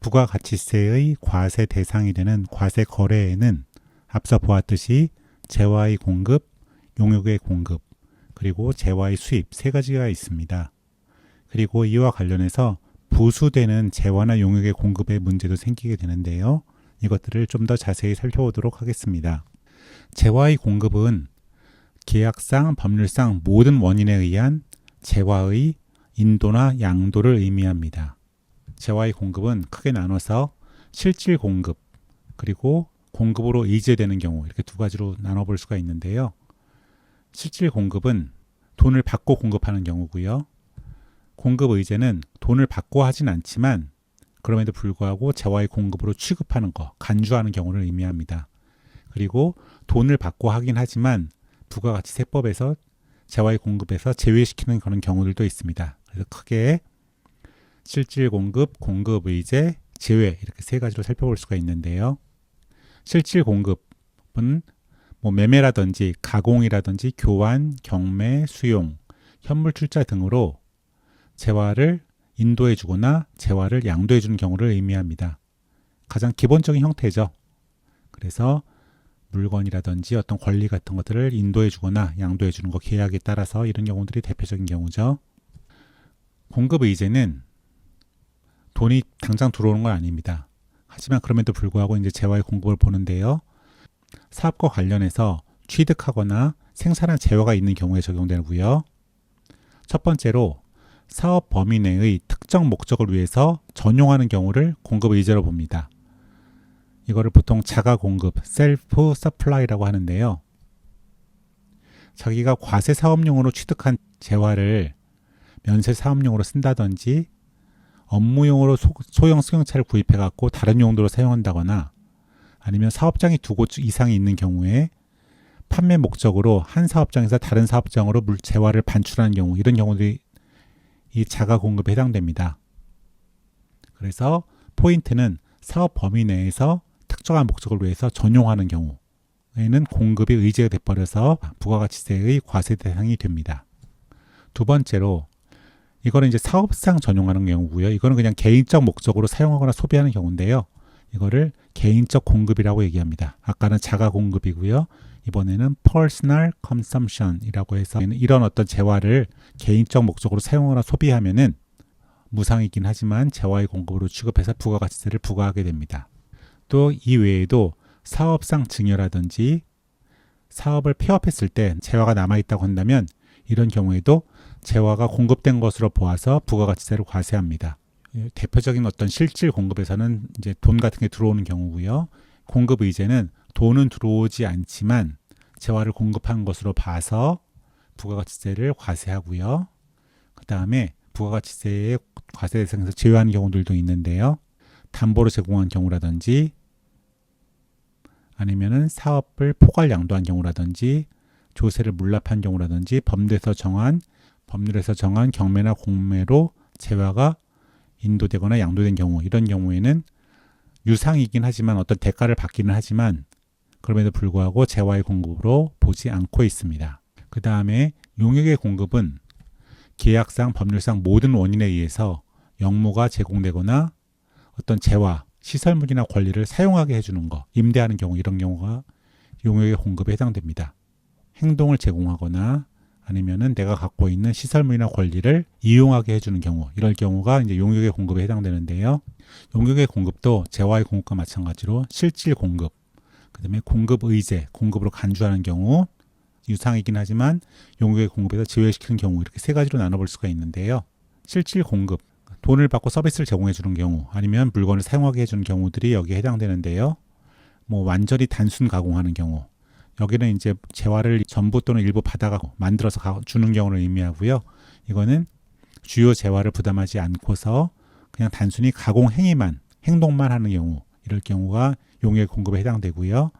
부가가치세의 과세 대상이 되는 과세 거래에는 앞서 보았듯이 재화의 공급, 용역의 공급, 그리고 재화의 수입 세 가지가 있습니다. 그리고 이와 관련해서 부수되는 재화나 용역의 공급의 문제도 생기게 되는데요. 이것들을 좀 더 자세히 살펴보도록 하겠습니다. 재화의 공급은 계약상, 법률상 모든 원인에 의한 재화의 인도나 양도를 의미합니다. 재화의 공급은 크게 나눠서 실질 공급, 그리고 공급으로 의제되는 경우 이렇게 두 가지로 나눠볼 수가 있는데요. 실질 공급은 돈을 받고 공급하는 경우고요. 공급 의제는 돈을 받고 하진 않지만 그럼에도 불구하고 재화의 공급으로 취급하는 것, 간주하는 경우를 의미합니다. 그리고 돈을 받고 하긴 하지만 부가가치세법에서 재화의 공급에서 제외시키는 그런 경우들도 있습니다. 그래서 크게 실질 공급, 공급 의제, 제외 이렇게 세 가지로 살펴볼 수가 있는데요. 실질 공급은 매매라든지 가공이라든지 교환, 경매, 수용, 현물 출자 등으로 재화를 인도해 주거나 재화를 양도해 주는 경우를 의미합니다. 가장 기본적인 형태죠. 그래서 물건이라든지 어떤 권리 같은 것들을 인도해 주거나 양도해 주는 것, 계약에 따라서 이런 경우들이 대표적인 경우죠. 공급 의제는 돈이 당장 들어오는 건 아닙니다. 하지만 그럼에도 불구하고 이제 재화의 공급을 보는데요. 사업과 관련해서 취득하거나 생산한 재화가 있는 경우에 적용되고요. 첫 번째로 사업 범위 내의 특정 목적을 위해서 전용하는 경우를 공급 의제로 봅니다. 이거를 보통 자가 공급, 셀프 서플라이라고 하는데요. 자기가 과세 사업용으로 취득한 재화를 면세 사업용으로 쓴다든지 업무용으로 소형 승용차를 구입해 갖고 다른 용도로 사용한다거나 아니면 사업장이 두 곳 이상이 있는 경우에 판매 목적으로 한 사업장에서 다른 사업장으로 재화를 반출하는 경우, 이런 경우들이 이 자가 공급에 해당됩니다. 그래서 포인트는 사업 범위 내에서 특정한 목적을 위해서 전용하는 경우에는 공급이 의제가 돼버려서 부가가치세의 과세 대상이 됩니다. 두 번째로 이거는 이제 사업상 전용하는 경우고요. 이거는 그냥 개인적 목적으로 사용하거나 소비하는 경우인데요. 이거를 개인적 공급이라고 얘기합니다. 아까는 자가 공급이고요. 이번에는 personal consumption이라고 해서 이런 어떤 재화를 개인적 목적으로 사용하거나 소비하면은 무상이긴 하지만 재화의 공급으로 취급해서 부가가치세를 부과하게 됩니다. 또 이 외에도 사업상 증여라든지 사업을 폐업했을 때 재화가 남아있다고 한다면 이런 경우에도 재화가 공급된 것으로 보아서 부가가치세를 과세합니다. 대표적인 어떤 실질 공급에서는 이제 돈 같은 게 들어오는 경우고요. 공급 의제는 돈은 들어오지 않지만 재화를 공급한 것으로 봐서 부가가치세를 과세하고요. 그 다음에 부가가치세의 과세 대상에서 제외하는 경우들도 있는데요. 담보로 제공한 경우라든지 아니면은 사업을 포괄 양도한 경우라든지 조세를 물납한 경우라든지 법률에서 정한 경매나 공매로 재화가 인도되거나 양도된 경우, 이런 경우에는 유상이긴 하지만 어떤 대가를 받기는 하지만 그럼에도 불구하고 재화의 공급으로 보지 않고 있습니다. 그 다음에 용역의 공급은 계약상, 법률상 모든 원인에 의해서 영무가 제공되거나 어떤 재화, 시설물이나 권리를 사용하게 해주는 것, 임대하는 경우, 이런 경우가 용역의 공급에 해당됩니다. 행동을 제공하거나 아니면은 내가 갖고 있는 시설물이나 권리를 이용하게 해주는 경우, 이럴 경우가 이제 용역의 공급에 해당되는데요. 용역의 공급도 재화의 공급과 마찬가지로 실질 공급, 그 다음에 공급 의제, 공급으로 간주하는 경우, 유상이긴 하지만 용역의 공급에서 제외시키는 경우, 이렇게 세 가지로 나눠볼 수가 있는데요. 실질 공급, 돈을 받고 서비스를 제공해 주는 경우, 아니면 물건을 사용하게 해주는 경우들이 여기에 해당되는데요. 완전히 단순 가공하는 경우, 여기는 이제 재화를 전부 또는 일부 받아가고 만들어서 주는 경우를 의미하고요. 이거는 주요 재화를 부담하지 않고서 그냥 단순히 가공 행위만, 행동만 하는 경우, 이럴 경우가 용역 공급에 해당되고요.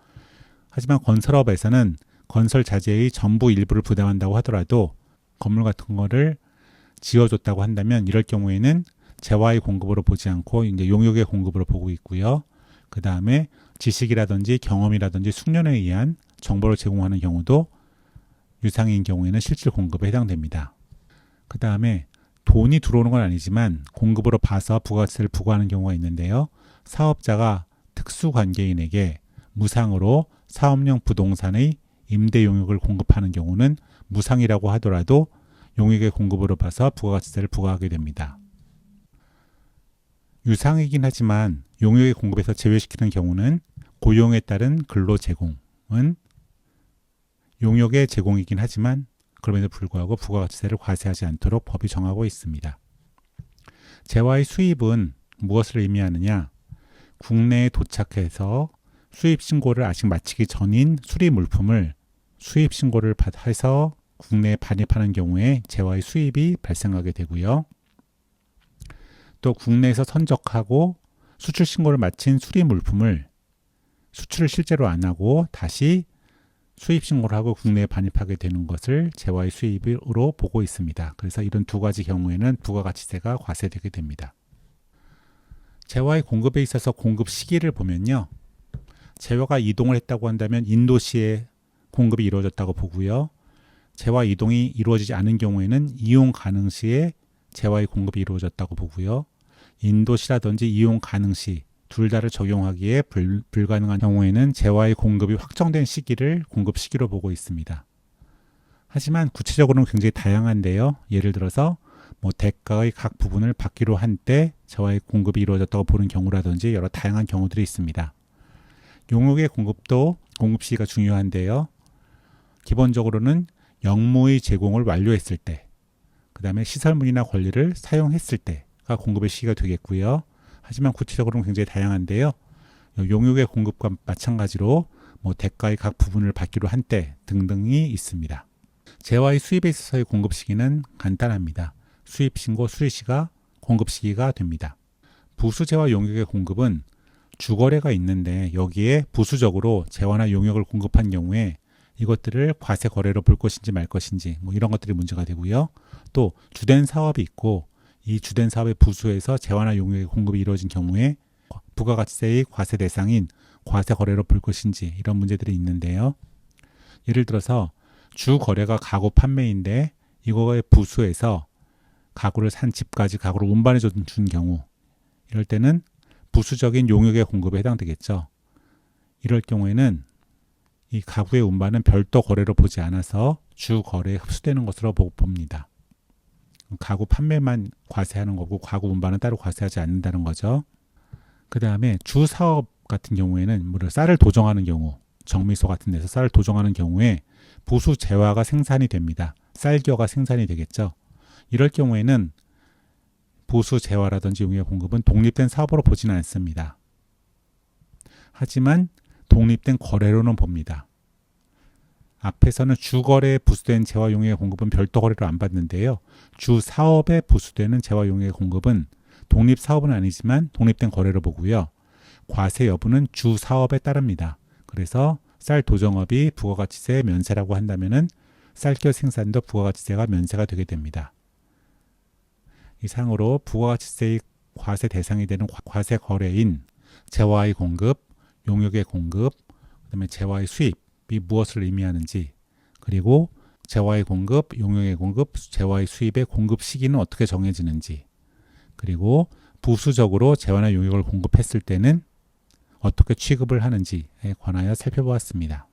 하지만 건설업에서는 건설 자재의 전부 일부를 부담한다고 하더라도 건물 같은 거를 지어줬다고 한다면 이럴 경우에는 재화의 공급으로 보지 않고 이제 용역의 공급으로 보고 있고요. 그 다음에 지식이라든지 경험이라든지 숙련에 의한 정보를 제공하는 경우도 유상인 경우에는 실질 공급에 해당됩니다. 그 다음에 돈이 들어오는 건 아니지만 공급으로 봐서 부가가치세를 부과하는 경우가 있는데요. 사업자가 특수관계인에게 무상으로 사업용 부동산의 임대 용역을 공급하는 경우는 무상이라고 하더라도 용역의 공급으로 봐서 부가가치세를 부과하게 됩니다. 유상이긴 하지만 용역의 공급에서 제외시키는 경우는 고용에 따른 근로 제공은 용역의 제공이긴 하지만 그럼에도 불구하고 부가가치세를 과세하지 않도록 법이 정하고 있습니다. 재화의 수입은 무엇을 의미하느냐? 국내에 도착해서 수입 신고를 아직 마치기 전인 수리 물품을 수입 신고를 해서 국내에 반입하는 경우에 재화의 수입이 발생하게 되고요. 또 국내에서 선적하고 수출 신고를 마친 수리 물품을 수출을 실제로 안 하고 다시 수입 신고를 하고 국내에 반입하게 되는 것을 재화의 수입으로 보고 있습니다. 그래서 이런 두 가지 경우에는 부가가치세가 과세되게 됩니다. 재화의 공급에 있어서 공급 시기를 보면요. 재화가 이동을 했다고 한다면 인도시에 공급이 이루어졌다고 보고요. 재화 이동이 이루어지지 않은 경우에는 이용 가능 시에 재화의 공급이 이루어졌다고 보고요. 인도시라든지 이용 가능 시 둘 다를 적용하기에 불가능한 경우에는 재화의 공급이 확정된 시기를 공급 시기로 보고 있습니다. 하지만 구체적으로는 굉장히 다양한데요. 예를 들어서 대가의 각 부분을 받기로 한 때 재화의 공급이 이루어졌다고 보는 경우라든지 여러 다양한 경우들이 있습니다. 용역의 공급도 공급 시기가 중요한데요. 기본적으로는 영무의 제공을 완료했을 때, 그 다음에 시설물이나 권리를 사용했을 때가 공급의 시기가 되겠고요. 하지만 구체적으로는 굉장히 다양한데요. 용역의 공급과 마찬가지로 대가의 각 부분을 받기로 한 때 등등이 있습니다. 재화의 수입에 있어서의 공급 시기는 간단합니다. 수입 신고 수리시가 공급 시기가 됩니다. 부수재화 용역의 공급은 주거래가 있는데 여기에 부수적으로 재화나 용역을 공급한 경우에 이것들을 과세 거래로 볼 것인지 말 것인지 이런 것들이 문제가 되고요. 또 주된 사업이 있고 이 주된 사업의 부수에서 재화나 용역의 공급이 이루어진 경우에 부가가치세의 과세 대상인 과세 거래로 볼 것인지 이런 문제들이 있는데요. 예를 들어서 주 거래가 가구 판매인데 이거의 부수에서 가구를 산 집까지 가구를 운반해 준 경우, 이럴 때는 부수적인 용역의 공급에 해당되겠죠. 이럴 경우에는 이 가구의 운반은 별도 거래로 보지 않아서 주 거래에 흡수되는 것으로 봅니다. 가구 판매만 과세하는 거고 가구 운반은 따로 과세하지 않는다는 거죠. 그 다음에 주 사업 같은 경우에는 쌀을 도정하는 경우, 정미소 같은 데서 쌀을 도정하는 경우에 부수 재화가 생산이 됩니다. 쌀겨가 생산이 되겠죠. 이럴 경우에는 부수 재화라든지 용역 공급은 독립된 사업으로 보지는 않습니다. 하지만 독립된 거래로는 봅니다. 앞에서는 주거래에 부수된 재화 용역의 공급은 별도 거래로 안 받는데요. 주 사업에 부수되는 재화 용역의 공급은 독립 사업은 아니지만 독립된 거래로 보고요. 과세 여부는 주 사업에 따릅니다. 그래서 쌀 도정업이 부가가치세 면세라고 한다면은 쌀겨 생산도 부가가치세가 면세가 되게 됩니다. 이상으로 부가가치세의 과세 대상이 되는 과세 거래인 재화의 공급, 용역의 공급, 그다음에 재화의 수입이 무엇을 의미하는지, 그리고 재화의 공급, 용역의 공급, 재화의 수입의 공급 시기는 어떻게 정해지는지, 그리고 부수적으로 재화나 용역을 공급했을 때는 어떻게 취급을 하는지에 관하여 살펴보았습니다.